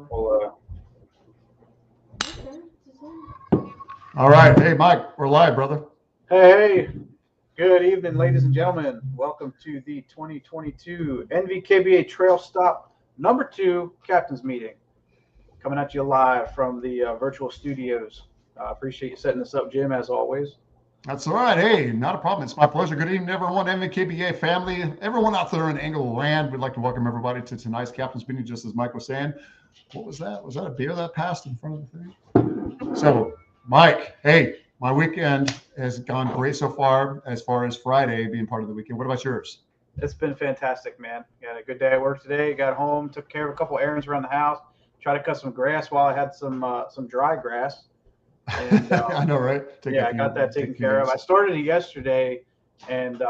Well, All right. Hey, Mike, we're live, brother. hey, good evening, ladies and gentlemen. Welcome to the 2022 NVKBA Trail Stop number 2 Captain's Meeting. Coming at you live from the virtual studios. Appreciate you setting this up, Jim, as always. That's all right. Hey, not a problem. It's my pleasure. Good evening, everyone. MVKBA family, everyone out there in Angle Land. We'd like to welcome everybody to tonight's Captain's Meeting, just as Mike was saying. What was that? Was that a beer that passed in front of the thing? So, Mike, hey, my weekend has gone great so far as Friday being part of the weekend. What about yours? It's been fantastic, man. Got a good day at work today. Got home, took care of a couple errands around the house. Tried to cut some grass while I had some dry grass. And I know, right? yeah, I got that taken care of. I started it yesterday, and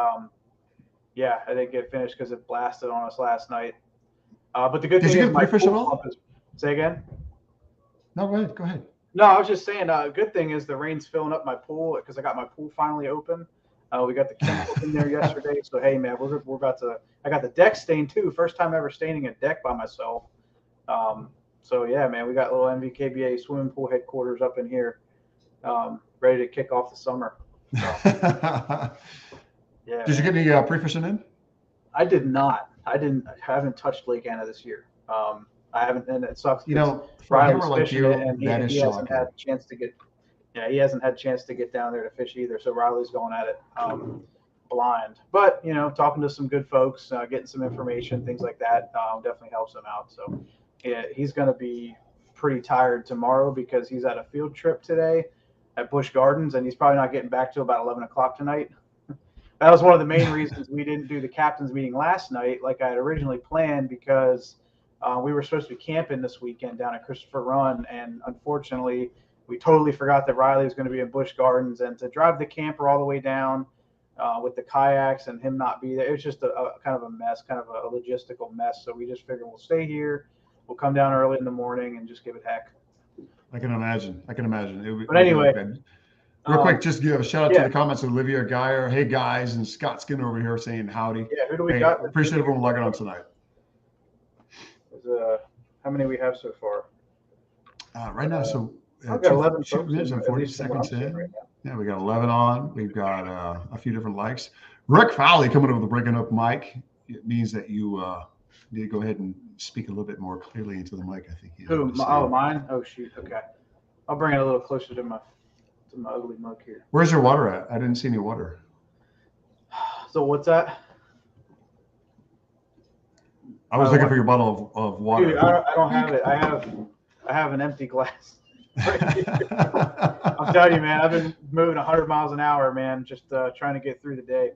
yeah, I didn't get finished because it blasted on us last night. But the good Did thing you is get my pre-fish at pool all? pump is. Say again? No, go ahead. Go ahead. No, I was just saying. Good thing is the rain's filling up my pool because I got my pool finally open. We got the chemicals in there yesterday, so hey, man, we're about to. I got the deck stained too. First time ever staining a deck by myself. So yeah, man, we got a little NVKBA swimming pool headquarters up in here, ready to kick off the summer. So, yeah. Did you Man. get any pre-fishing in? I did not. I didn't. I haven't touched Lake Anna this year. I haven't, and it sucks You because know, for a Riley's hammer like fishing it, you, and he, that is he hasn't shocking. had a chance to get. Yeah, he hasn't had a chance to get down there to fish either. So Riley's going at it blind. But talking to some good folks, getting some information, things like that, definitely helps him out. So yeah, he's going to be pretty tired tomorrow because he's at a field trip today at Busch Gardens, and he's probably not getting back till about 11 o'clock tonight. That was one of the main reasons we didn't do the captain's meeting last night like I had originally planned because we were supposed to be camping this weekend down at Christopher Run, and unfortunately, we totally forgot that Riley was going to be in Busch Gardens, and to drive the camper all the way down with the kayaks and him not be there, it was just a kind of a mess, kind of a logistical mess. So we just figured we'll stay here, we'll come down early in the morning, and just give it heck. I can imagine. I can imagine. But It'll be anyway, good. Real quick, just give a shout out to yeah, the comments of Olivia Geyer. Hey guys, and Scott Skinner over here saying howdy. yeah. Who do we Hey, got? appreciate everyone logging on tonight. How many we have so far? Right now, so I've got 11 2 folks, minutes and at 40 least from what I'm seconds seeing in. right now. Yeah, we got 11 on. We've got a few different likes. Rick Fowley coming over the breaking up mic. It means that you need to go ahead and speak a little bit more clearly into the mic. I think. Who? Oh, mine. Oh, shoot. Okay, I'll bring it a little closer to my ugly mug here. Where's your water at? I didn't see any water. So what's that? I was looking for your bottle of water. Dude, I don't have it. I have an empty glass. I'm telling you, man. I've been moving 100 miles an hour, man, just trying to get through the day.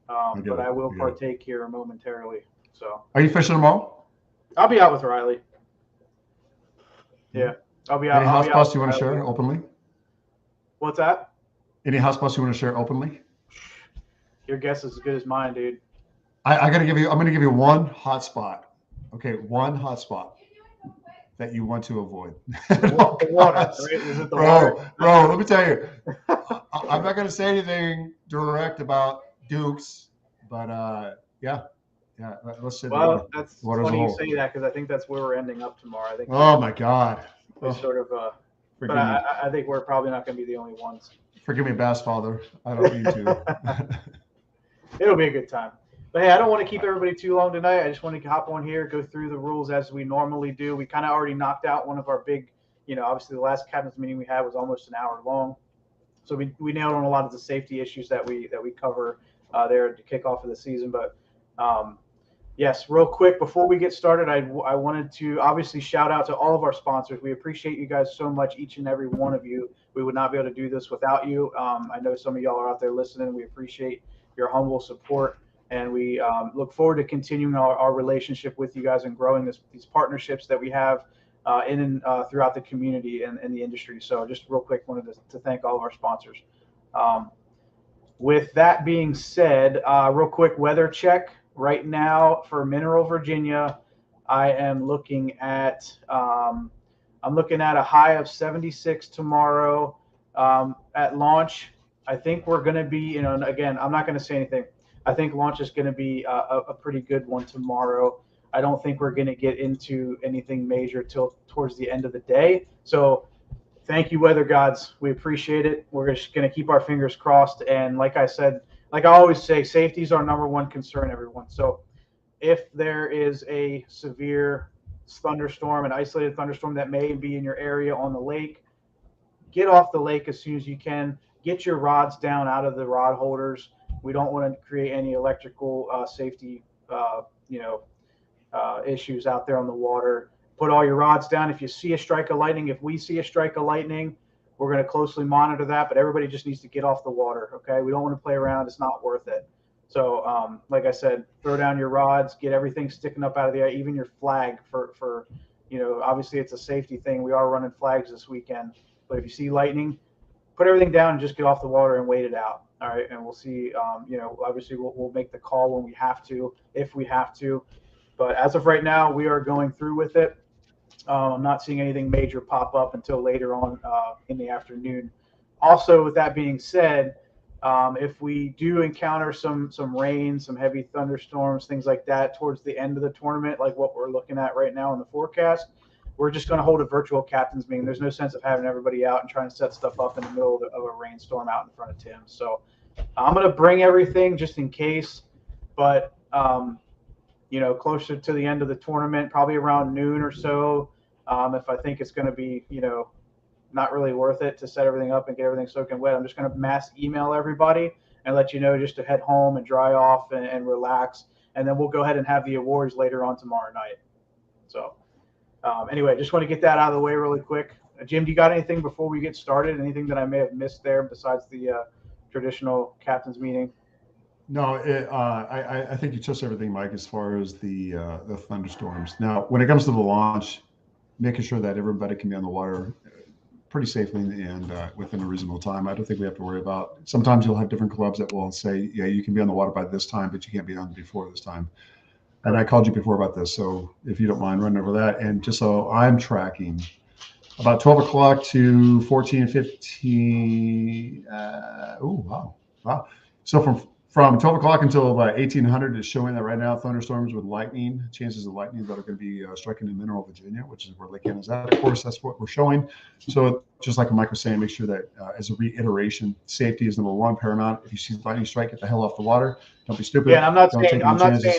But I will partake here momentarily. So. Are you fishing tomorrow? I'll be out with Riley. Yeah, I'll be out. Any house spots you want to share openly? What's that? Any house spots you want to share openly? Your guess is as good as mine, dude. I'm going to give you one hot spot. Okay, one hot spot that you want to avoid. The water, right? Is it the water? Bro, let me tell you. I'm not going to say anything direct about Dukes, but yeah. Let's say well, that's funny you say that because I think that's where we're ending up tomorrow. I think. Oh my God. Sort of. But I think we're probably not going to be the only ones. Forgive me, Bass Father. I don't mean to. It'll be a good time. But hey, I don't want to keep everybody too long tonight. I just want to hop on here, go through the rules as we normally do. We kind of already knocked out one of our big, obviously the last captain's meeting we had was almost an hour long. So we nailed on a lot of the safety issues that we cover there to kick off of the season. But yes, real quick, before we get started, I wanted to obviously shout out to all of our sponsors. We appreciate you guys so much, each and every one of you. We would not be able to do this without you. I know some of y'all are out there listening. We appreciate your humble support. And we look forward to continuing our relationship with you guys and growing these partnerships that we have throughout the community and the industry. So just real quick, wanted to thank all of our sponsors. With that being said, real quick weather check. Right now for Mineral, Virginia, I am looking at a high of 76 tomorrow at launch. I think we're going to be, and again, I'm not going to say anything. I think launch is going to be a pretty good one tomorrow. I don't think we're going to get into anything major till towards the end of the day. So thank you, weather gods. We appreciate it. We're just going to keep our fingers crossed. And like I said, like I always say, safety is our number one concern, everyone. So if there is a severe thunderstorm, an isolated thunderstorm that may be in your area on the lake, get off the lake as soon as you can. Get your rods down out of the rod holders. We don't want to create any electrical safety, issues out there on the water. Put all your rods down. If you see a strike of lightning, if we see a strike of lightning, we're going to closely monitor that. But everybody just needs to get off the water. Okay, we don't want to play around. It's not worth it. So, like I said, throw down your rods, get everything sticking up out of the air, even your flag for obviously it's a safety thing. We are running flags this weekend, but if you see lightning, put everything down and just get off the water and wait it out. All right, and we'll see. Obviously we'll make the call when we have to, if we have to. But as of right now, we are going through with it. I'm not seeing anything major pop up until later on in the afternoon. Also, with that being said, if we do encounter some rain, some heavy thunderstorms, things like that towards the end of the tournament, like what we're looking at right now in the forecast, we're just going to hold a virtual captain's meeting. There's no sense of having everybody out and trying to set stuff up in the middle of a rainstorm out in front of Tim. So I'm going to bring everything just in case, but closer to the end of the tournament, probably around noon or so, if I think it's going to be, not really worth it to set everything up and get everything soaking wet, I'm just going to mass email everybody and let you know just to head home and dry off and relax. And then we'll go ahead and have the awards later on tomorrow night. So anyway, just want to get that out of the way really quick. Jim, do you got anything before we get started? Anything that I may have missed there besides the traditional captain's meeting? No, I think you touched everything, Mike, as far as the thunderstorms. Now, when it comes to the launch, making sure that everybody can be on the water pretty safely and within a reasonable time. I don't think we have to worry about. Sometimes you'll have different clubs that will say, yeah, you can be on the water by this time, but you can't be on before this time. And I called you before about this, so if you don't mind running over that. And just so I'm tracking, about 12 o'clock to 14:15. Wow. So from 12 o'clock until about 1800 is showing that right now thunderstorms with lightning, chances of lightning that are going to be striking in Mineral, Virginia, which is where Lake Anna is at. Of course, that's what we're showing. So just like Mike was saying, make sure that as a reiteration, safety is number one, paramount. If you see lightning strike, get the hell off the water. Don't be stupid. Yeah, and I'm not saying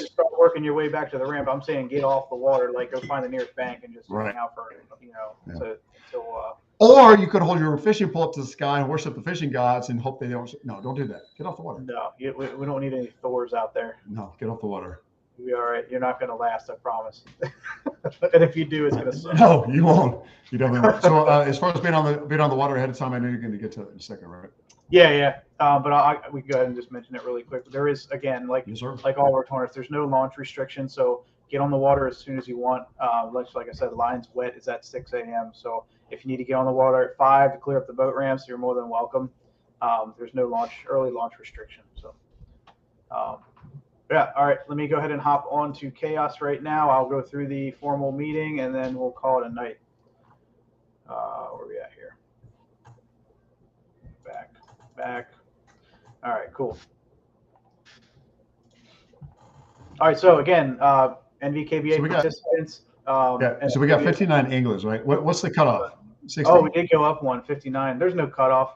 start working your way back to the ramp. I'm saying get off the water, like go find the nearest bank and just hang out for Or you could hold your fishing pole up to the sky and worship the fishing gods and hope they don't. No, don't do that. Get off the water. No, we don't need any Thors out there. No, get off the water. You'll be all right. You're not going to last, I promise. And if you do, it's going to suck. No, you won't. You definitely won't. So as far as being on the water ahead of time, I know you're going to get to it in a second, right? Yeah. But we can go ahead and just mention it really quick. There is, again, like all our tournaments, there's no launch restriction. So get on the water as soon as you want. Like I said, line's wet is at 6 a.m. So if you need to get on the water at 5 to clear up the boat ramps, you're more than welcome. There's no early launch restriction. So, all right. Let me go ahead and hop on to Chaos right now. I'll go through the formal meeting and then we'll call it a night. Where are we at here? Back. All right, cool. All right, so again, NVKBA participants. So we got 59 anglers, right? What's the cutoff? 60? Oh, we did go up 59. There's no cutoff.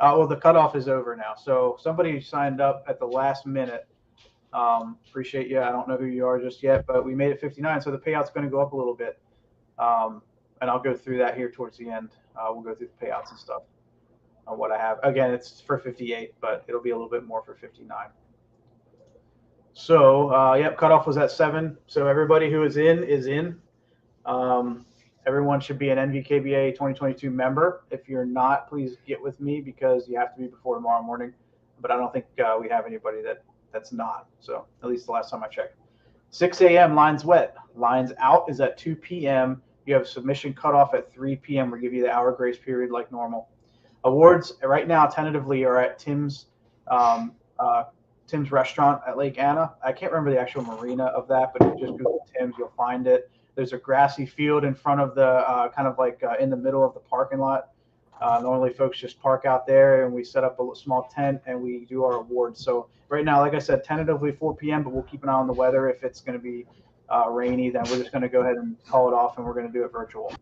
Well, the cutoff is over now. So somebody signed up at the last minute. Appreciate you. I don't know who you are just yet, but we made it 59. So the payout's going to go up a little bit. And I'll go through that here towards the end. We'll go through the payouts and stuff on what I have. Again, it's for 58, but it'll be a little bit more for 59. So, cutoff was at 7. So everybody who is in is in. Everyone should be an NVKBA 2022 member. If you're not, please get with me because you have to be before tomorrow morning. But I don't think we have anybody that's not. So at least the last time I checked. 6 a.m. lines wet. Lines out is at 2 p.m. You have submission cutoff at 3 p.m. We'll give you the hour grace period like normal. Awards right now tentatively are at Tim's restaurant at Lake Anna. I can't remember the actual marina of that, but if you just Google Tim's, you'll find it. There's a grassy field in front of the in the middle of the parking lot. Normally folks just park out there and we set up a small tent and we do our awards. So right now, like I said, tentatively 4 p.m., but we'll keep an eye on the weather. If it's going to be rainy, then we're just going to go ahead and call it off, and we're going to do it virtual.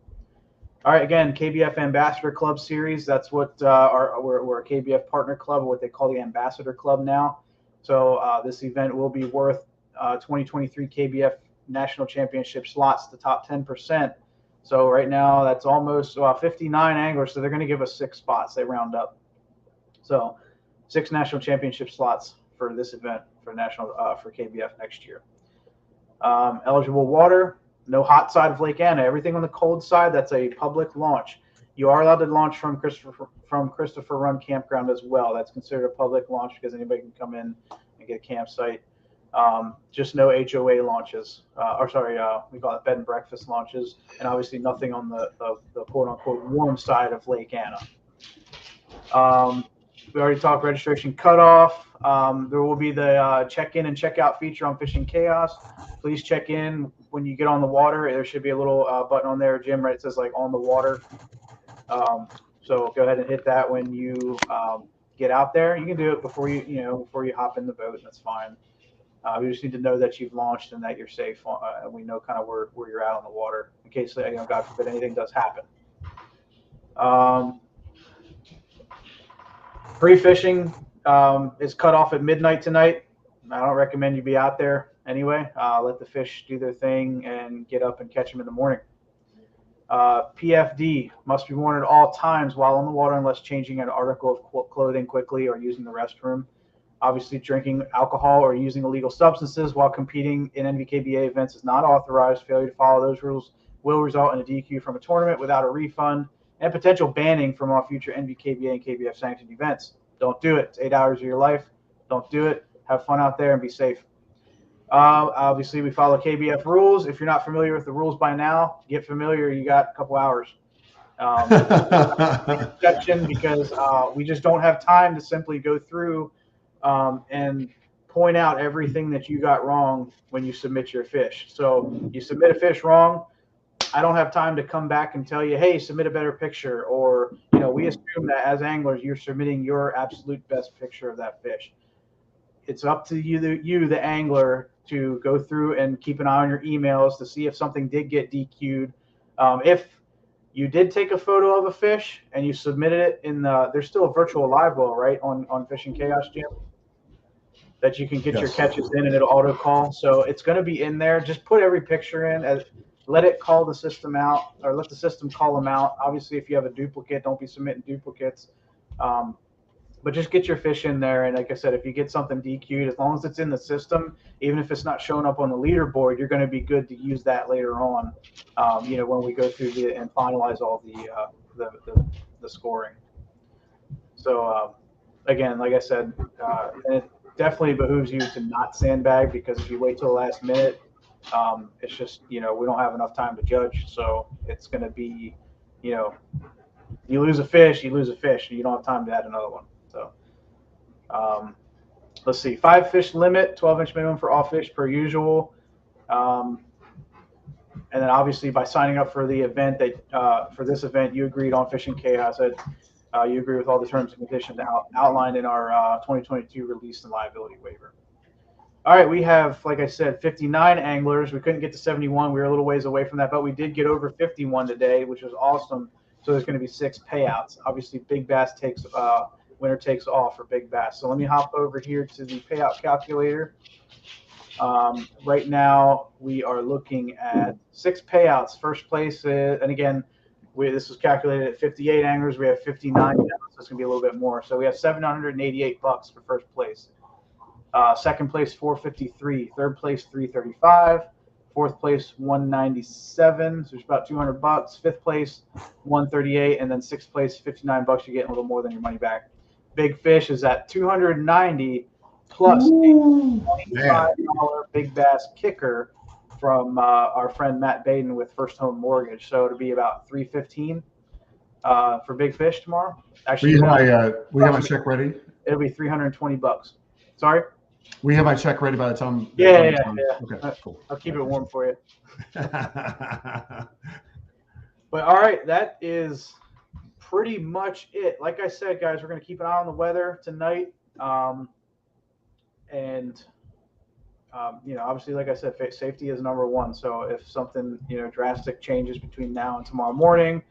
All right, again, KBF Ambassador Club Series. That's what we're a KBF partner club, what they call the Ambassador Club now. So this event will be worth 2023 KBF National Championship slots, the top 10%. So right now that's almost 59 anglers. So they're going to give us 6 spots. They round up. So 6 national championship slots for this event for for KBF next year. Eligible water. No hot side of Lake Anna. Everything on the cold side, that's a public launch. You are allowed to launch from Christopher Run Campground as well. That's considered a public launch because anybody can come in and get a campsite. Just no HOA launches, we call it bed and breakfast launches, and obviously nothing on the quote unquote warm side of Lake Anna. We already talked registration cutoff. There will be the check-in and check-out feature on Fishing Chaos. Please check in when you get on the water. There should be a little button on there, Jim, right? It says like on the water. So go ahead and hit that when you get out there. You can do it before you hop in the boat. That's fine. We just need to know that you've launched and that you're safe. And we know kind of where you're at on the water in case, God forbid, anything does happen. Pre-fishing is cut off at midnight tonight. I don't recommend you be out there anyway. Let the fish do their thing and get up and catch them in the morning. PFD must be worn at all times while on the water unless changing an article of clothing quickly or using the restroom. Obviously, drinking alcohol or using illegal substances while competing in NVKBA events is not authorized. Failure to follow those rules will result in a DQ from a tournament without a refund and potential banning from all future NVKBA and KBF sanctioned events. Don't do it. It's 8 hours of your life. Don't do it. Have fun out there and be safe. Obviously, we follow KBF rules. If you're not familiar with the rules by now, get familiar. You got a couple hours. Exception because we just don't have time to simply go through and point out everything that you got wrong when you submit your fish. So you submit a fish wrong, I don't have time to come back and tell you, hey, submit a better picture. Or, we assume that as anglers, you're submitting your absolute best picture of that fish. It's up to you, the angler, to go through and keep an eye on your emails to see if something did get DQ'd. If you did take a photo of a fish and you submitted it there's still a virtual live well, right, on Fishing Chaos, Jim, that you can get your catches in and it'll auto call. So it's going to be in there. Just put every picture in. Let it call the system out, or let the system call them out. Obviously, if you have a duplicate, don't be submitting duplicates. But just get your fish in there. And like I said, if you get something DQ'd, as long as it's in the system, even if it's not showing up on the leaderboard, you're going to be good to use that later on, when we go through and finalize all the scoring. So, again, like I said, and it definitely behooves you to not sandbag, because if you wait till the last minute, it's just, we don't have enough time to judge. So it's going to be, you lose a fish, you lose a fish. You don't have time to add another one. So let's see, 5 fish limit, 12-inch minimum for all fish per usual. And then obviously by signing up for the event, for this event, you agreed on Fishing Chaos. You agree with all the terms and conditions outlined in our 2022 release and liability waiver. All right, we have, like I said, 59 anglers. We couldn't get to 71. We were a little ways away from that, but we did get over 51 today, which was awesome. So there's going to be 6 payouts. Obviously, Big Bass winner takes all for Big Bass. So let me hop over here to the payout calculator. Right now, we are looking at 6 payouts. First place, and again, this was calculated at 58 anglers. We have 59 now, so it's going to be a little bit more. So we have $788 for first place. Second place, $453. Third place, $335. Fourth place, $197. So it's about $200. Fifth place, $138, and then sixth place, $59. You're getting a little more than your money back. Big Fish is at $290 plus a $25 Big Bass kicker from our friend Matt Baden with First Home Mortgage. So it'll be about $315 for Big Fish tomorrow. Actually, we have my check ready. It'll be $320. Sorry. We have my check ready by the time. Yeah. Okay, cool. I'll keep it warm for you. But all right, that is pretty much it. Like I said, guys, we're going to keep an eye on the weather tonight. And Obviously, like I said, safety is number one. So if something, drastic changes between now and tomorrow morning,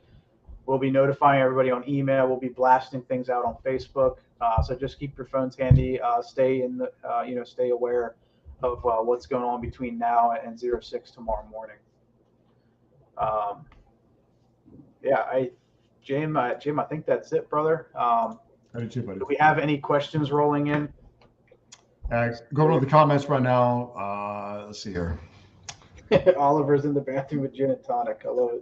we'll be notifying everybody on email. We'll be blasting things out on Facebook. So just keep your phones handy. Stay aware of what's going on between now and 06 tomorrow morning. Jim, I think that's it, brother. How did you, buddy? Do we have any questions rolling in? Go to the comments right now. Let's see here. Oliver's in the bathroom with gin and tonic. I love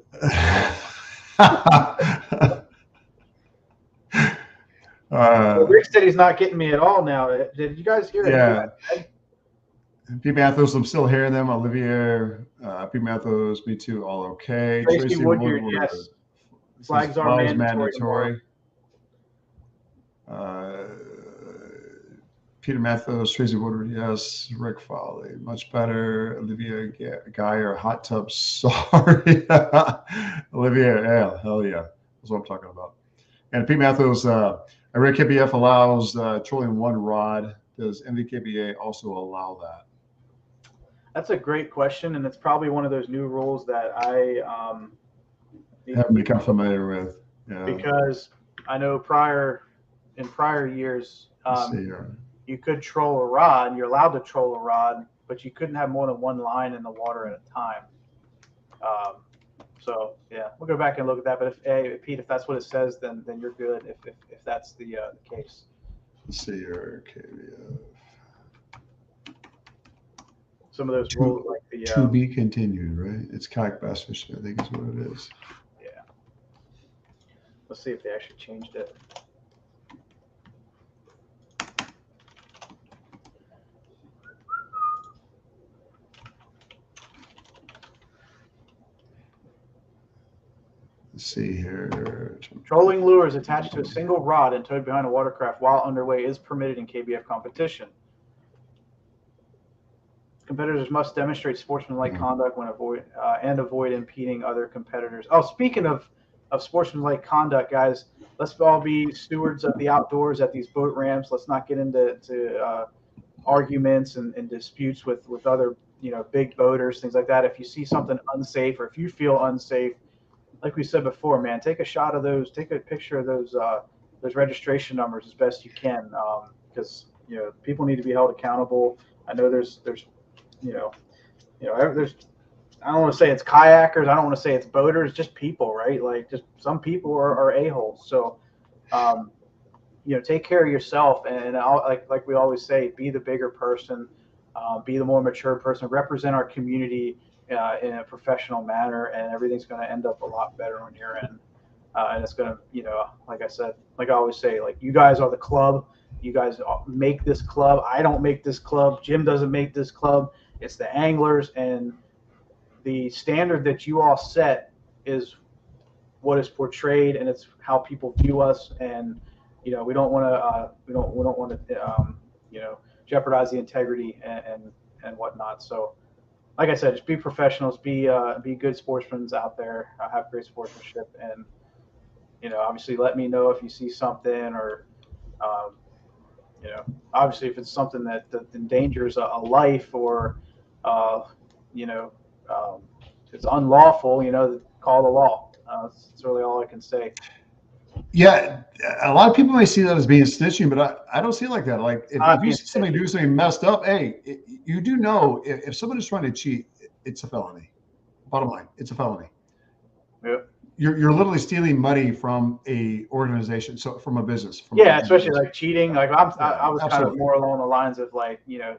it. Rick said he's not getting me at all now. Did you guys hear it? Yeah. P. Mathos, I'm still hearing them. Olivia, P. Mathos, me too, all okay. Tracy Woodyard, yes. Flags are mandatory. Peter Mathos, Tracy Woodward, yes. Rick Foley, much better. Olivia Geyer, hot tub, sorry. Olivia, yeah, hell yeah. That's what I'm talking about. And Pete Mathos, Rick KBF allows trolling one rod. Does MVKBA also allow that? That's a great question, and it's probably one of those new rules that I haven't become familiar with. Yeah. Because I know in prior years, you could troll a rod, and you're allowed to troll a rod, but you couldn't have more than one line in the water at a time. So yeah, we'll go back and look at that. But Pete, if that's what it says, then you're good. If that's the case. Let's see here, KBF. Some of those rules, like the to be continued, right? It's kayak bass fishing, I think is what it is. Yeah. Let's see if they actually changed it. Let's see here. Trolling lures attached to a single rod and towed behind a watercraft while underway is permitted in KBF competition. Competitors must demonstrate sportsmanlike conduct when avoid impeding other competitors. Oh, speaking of sportsmanlike conduct, guys, let's all be stewards of the outdoors at these boat ramps. Let's not get into arguments and disputes with other big boaters, things like that. If you see something unsafe or if you feel unsafe, like we said before, man, take a shot of those. Take a picture of those registration numbers as best you can, because people need to be held accountable. I know there's I don't want to say it's kayakers. I don't want to say it's boaters. Just people, right? Like just some people are a-holes. So, take care of yourself, and like we always say, be the bigger person, be the more mature person, represent our community in a professional manner, and everything's going to end up a lot better on your end. And it's going to, like I said, like I always say, like you guys are the club. You guys make this club. I don't make this club. Jim doesn't make this club. It's the anglers, and the standard that you all set is what is portrayed, and it's how people view us. And we don't want to jeopardize the integrity and whatnot. So, like I said, just be professionals, be good sportsmen out there, have great sportsmanship, and obviously let me know if you see something or obviously if it's something that endangers a life or it's unlawful, call the law. That's really all I can say. Yeah, a lot of people may see that as being snitching, but I don't see it like that. Like if you see somebody do something messed up, hey, you do know if somebody's trying to cheat, it's a felony. Bottom line, it's a felony. Yeah. You're literally stealing money from a organization, so from a business. Especially like cheating. Like I was kind of more along the lines of like Yeah,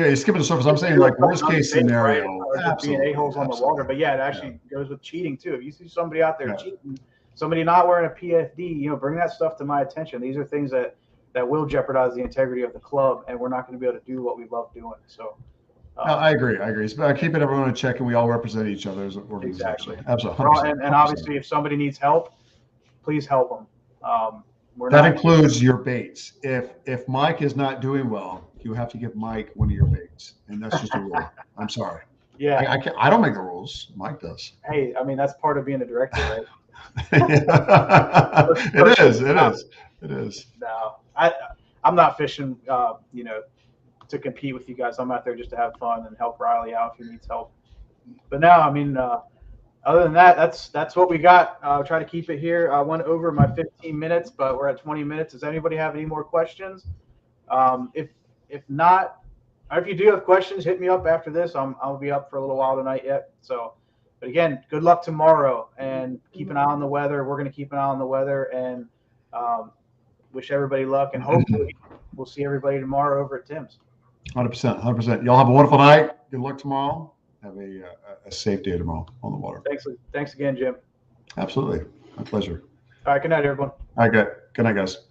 you're skipping the surface. I'm saying like worst case scenario. Right? Being a-holes on the water. But yeah, it actually goes with cheating too. If you see somebody out there cheating, somebody not wearing a PFD, bring that stuff to my attention. These are things that will jeopardize the integrity of the club, and we're not going to be able to do what we love doing. So I agree. It's about keeping everyone in check, and we all represent each other as an organization. Exactly. Absolutely. 100%. And obviously, if somebody needs help, please help them. That includes your baits. If Mike is not doing well, you have to give Mike one of your baits, and that's just a rule. I'm sorry. Yeah, I don't make the rules. Mike does. Hey, I mean that's part of being a director, right? It is. No, I'm not fishing, to compete with you guys. I'm out there just to have fun and help Riley out if he needs help. But now, I mean, other than that, that's what we got. Try to keep it here. I went over my 15 minutes, but we're at 20 minutes. Does anybody have any more questions? If not, or if you do have questions, hit me up after this. I'll be up for a little while tonight yet. So, but again, good luck tomorrow and keep an eye on the weather. We're going to keep an eye on the weather and wish everybody luck. And hopefully we'll see everybody tomorrow over at Tim's. 100%, 100%. Y'all have a wonderful night. Good luck tomorrow. Have a safe day tomorrow on the water. Thanks again, Jim. Absolutely. My pleasure. All right. Good night, everyone. All right, good. Good night, guys.